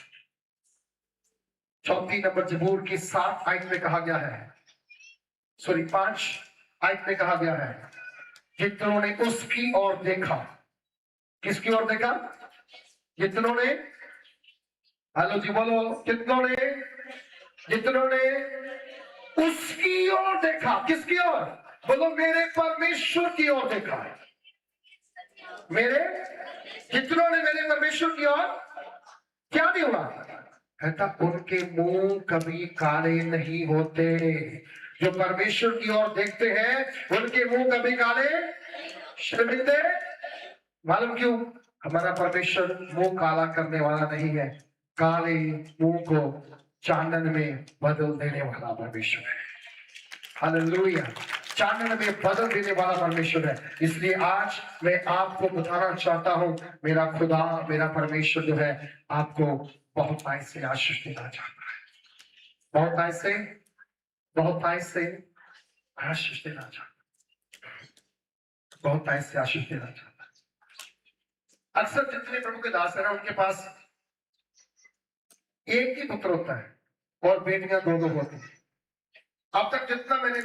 34 नंबर जबूर की 7 आयत में कहा गया है, 5 आयत में कहा गया है, जितनों ने उसकी ओर देखा। किसकी ओर देखा? जितनों ने, हेलो जी बोलो, जितनों ने उसकी ओर देखा। किसकी ओर? बोलो मेरे परमेश्वर की ओर देखा है। जितनों ने मेरे परमेश्वर की ओर, क्या नहीं हुआ? कहता उनके मुंह कभी काले नहीं होते। जो परमेश्वर की ओर देखते हैं उनके मुंह कभी काले शर्मिंदे। मालूम क्यों? हमारा परमेश्वर मुंह काला करने वाला नहीं है, काले मुंह को चांदन में बदल देने वाला परमेश्वर है। हालेलुया। चानन में बदल देने वाला परमेश्वर है। इसलिए आज मैं आपको बताना चाहता हूं, मेरा खुदा, मेरा परमेश्वर जो है आपको बहुत ऐसे आशीष देना चाहता है, बहुत ऐसे आशीष देना चाहता है, बहुत ऐसे आशीष देना चाहता है। अक्सर जितने प्रभु के दास हैं उनके पास एक ही पुत्र होता है और बेटियां दो दो होती हैं। अब तक जितना मैंने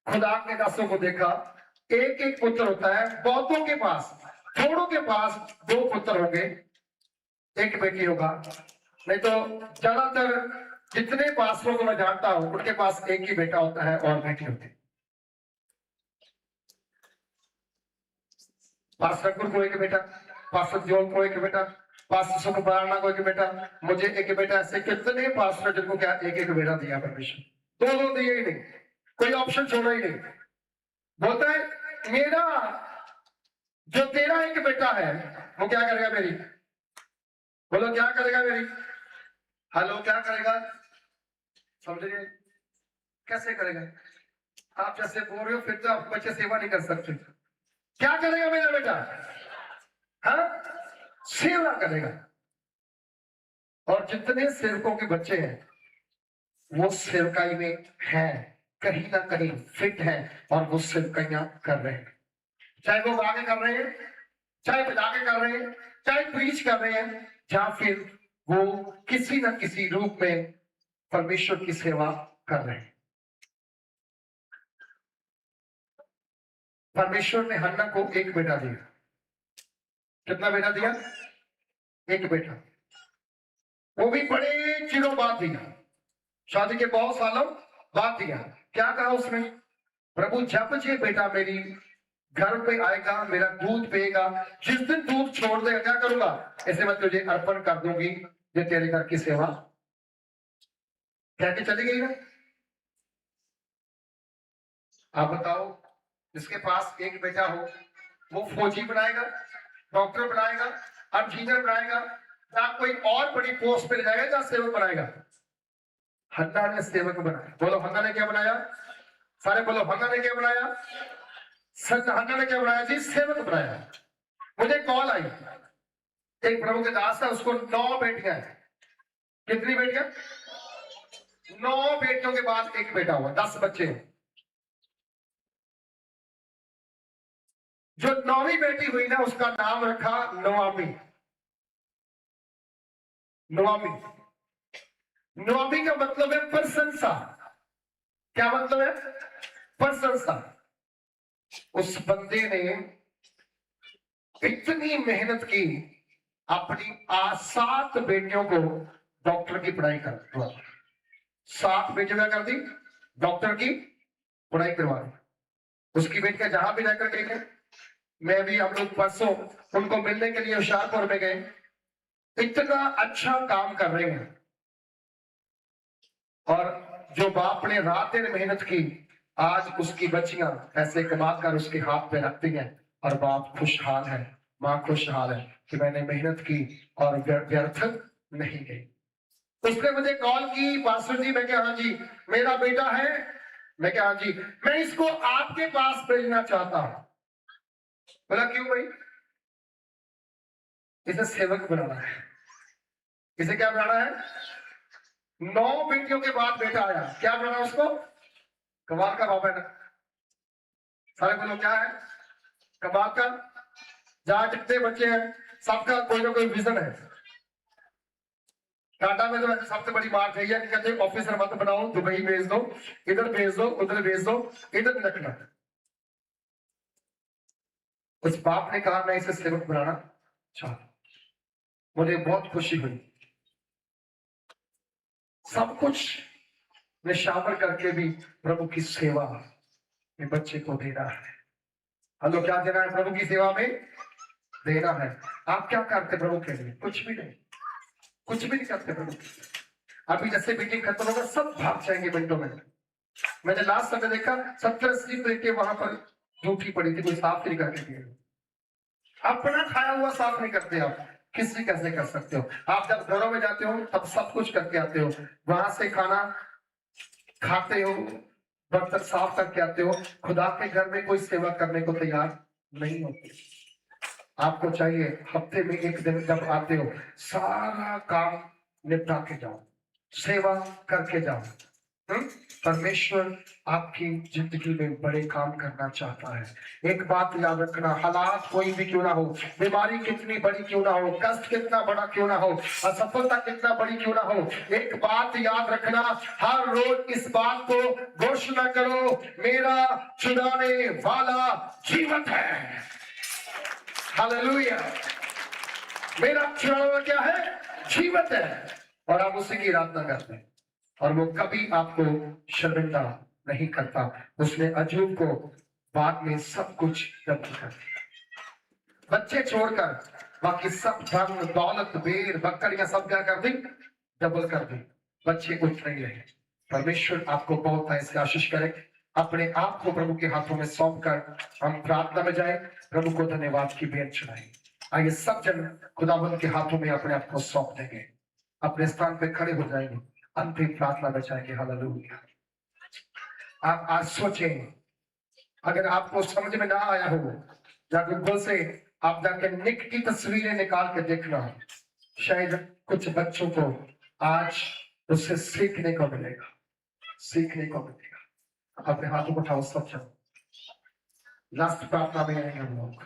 खुदा के दासों को देखा, एक एक पुत्र होता है। बहुतों के पास, थोड़ों के पास दो पुत्र होंगे, एक बेटी होगा। नहीं तो ज्यादातर जितने पास्टरों को मैं जानता हूं उनके पास एक ही बेटा होता है और बेटी होती है। पास्टर अंकुर को एक बेटा, पास्टर जोल को एक बेटा, पास्टर सुखबाराना को एक बेटा, मुझे एक बेटा। ऐसे कितने पास्टर जिनको क्या एक एक बेटा दिया परमेश्वर, दो दो दिए ही नहीं, कोई ऑप्शन छोड़ा ही नहीं। बोलता है मेरा जो तेरा एक बेटा है वो क्या करेगा मेरी, बोलो क्या करेगा मेरी, हेलो क्या करेगा, समझिए कैसे करेगा। आप जैसे बोल रहे हो फिर तो आप बच्चे सेवा नहीं कर सकते। क्या करेगा मेरा बेटा, हाँ सेवा करेगा। और जितने सेवकों के बच्चे हैं वो सेवकाई में हैं, कहीं ना कहीं फिट है और वो सेवकाइयां कर रहे हैं, चाहे वो आगे कर रहे हैं, चाहे बजा के कर रहे हैं, चाहे प्रीच कर रहे हैं, या फिर वो किसी न किसी रूप में परमेश्वर की सेवा कर रहे हैं। परमेश्वर ने हन्ना को एक बेटा दिया। कितना बेटा दिया, एक बेटा, वो भी बड़े चिरों बाद दिया, शादी के बहुत सालों बाद दिया। क्या कहा उसने, प्रभु जब ये बेटा मेरी घर पे आएगा, मेरा दूध पिएगा, जिस दिन दूध छोड़ देगा क्या करूंगा, ऐसे मैं तुझे अर्पण कर दूंगी, ये तेरे घर की सेवा। कह के चली गई ना। आप बताओ, जिसके पास एक बेटा हो वो फौजी बनाएगा, डॉक्टर बनाएगा, इंजीनियर बनाएगा, या कोई और बड़ी पोस्ट पे जाएगा, या सेवक बनाएगा। हन्ना ने सेवक बनाया। बोलो हन्ना ने क्या बनाया, सारे बोलो हन्ना ने क्या बनाया, हन्ना ने क्या बनाया जी, सेवक बनाया। मुझे कॉल आई, एक प्रभु के दास है, उसको 9 बेटियां हैं। कितनी बेटियां, 9 बेटियों के बाद एक बेटा हुआ, 10 बच्चे हैं। जो 9वीं बेटी हुई ना उसका नाम रखा नोआमी। नोआमी, नोआमी का मतलब है प्रशंसा। क्या मतलब है, प्रशंसा। उस बंदे ने इतनी मेहनत की, अपनी 7 बेटियों को डॉक्टर की पढ़ाई कर, 7 बेटियां कर दी, डॉक्टर की पढ़ाई करवा दी। उसकी बेटियां जहां भी जाकर गई, मैं भी हम लोग परसों उनको मिलने के लिए होशियारपुर में गए, इतना अच्छा काम कर रहे हैं। और जो बाप ने रात दिन मेहनत की, आज उसकी बच्चियां ऐसे कमा कर उसके हाथ पे रखती हैं और बाप खुशहाल है, माँ खुशहाल है कि मैंने मेहनत की और व्यर्थ नहीं गई। उसने मुझे कॉल की, पास्टर जी। मैं क्या, हाँ जी मेरा बेटा है। मैं क्या, हाँ जी मैं इसको आपके पास भेजना चाहता हूं। बोला क्यों भाई, इसे सेवक बनाना है। इसे क्या बनाना है, 9 बेटियों के बाद बेटा आया, क्या बनाना उसको, कमाल का बाप है ना। सारे बोलो क्या है, कमाल का। जहां जितने बच्चे हैं सबका कोई ना कोई विजन है। टाटा में तो सबसे बड़ी बात है कि कहते ऑफिसर मत बनाओ, दुबई भेज दो, इधर भेज दो, उधर भेज दो, इधर रखना। उस बाप ने कहा मैं इसे सेवक बनाना चाहता। मुझे बहुत खुशी हुई। सब कुछ निशावर करके भी प्रभु की सेवा में बच्चे को देना है। हेलो क्या देना है, प्रभु की सेवा में देना है। आप क्या करते प्रभु के लिए, कुछ भी नहीं, कुछ भी नहीं करते प्रभु। अभी जैसे मीटिंग खत्म होगा सब भाग जाएंगे मिनटों में। मैंने लास्ट समय देखा 70-80 प्लेटें वहां पर जूठी पड़ी थी, कोई साफ नहीं करके दिए। अपना खाया हुआ साफ नहीं करते आप, किसी कैसे कर सकते हो। आप जब घरों में जाते हो तब सब कुछ करके आते हो, वहां से खाना खाते हो, बर्तन साफ करके आते हो, खुदा के घर में कोई सेवा करने को तैयार नहीं होती। आपको चाहिए हफ्ते में एक दिन जब आते हो सारा काम निपटा के जाओ, सेवा करके जाओ। परमेश्वर आपकी जिंदगी में बड़े काम करना चाहता है। एक बात याद रखना, हालात कोई भी क्यों ना हो, बीमारी कितनी बड़ी क्यों ना हो, कष्ट कितना बड़ा क्यों ना हो, असफलता कितना बड़ी क्यों ना हो, एक बात याद रखना, हर रोज इस बात को घोषणा करो, मेरा छुड़ाने वाला जीवित है। हालेलुया। मेरा छुड़ाने वाला क्या है? जीवित है। और आप उसी की आराधना करते हैं और वो कभी आपको शर्मिंदा नहीं करता। उसने अजूब को बाद में सब कुछ जब्त कर दिया, बच्चे छोड़कर बाकी सब धन दौलत भेड़ बकरियां सब क्या कर दी? डबल कर दी। बच्चे उठ नहीं रहे। परमेश्वर आपको बहुत ऐसी आशीष करे। अपने आप को प्रभु के हाथों में सौंप कर हम प्रार्थना में जाए, प्रभु को धन्यवाद की भेंट चढ़ाएं। आइए सब जन खुदावंद के हाथों में अपने आप को सौंप देंगे, अपने स्थान पे खड़े हो जाएंगे, अंतिम प्रार्थना में जाएंगे। हालेलुया। आप आज सोचें, अगर आपको समझ में ना आया हो, जाकर गूगल से आप जाकर निक की तस्वीरें निकाल के देखना, शायद कुछ बच्चों को आज उससे सीखने को मिलेगा, सीखने को मिलेगा। अपने हाथों को उठाओ सब जन, लास्ट प्रार्थना में आएंगे हम लोग।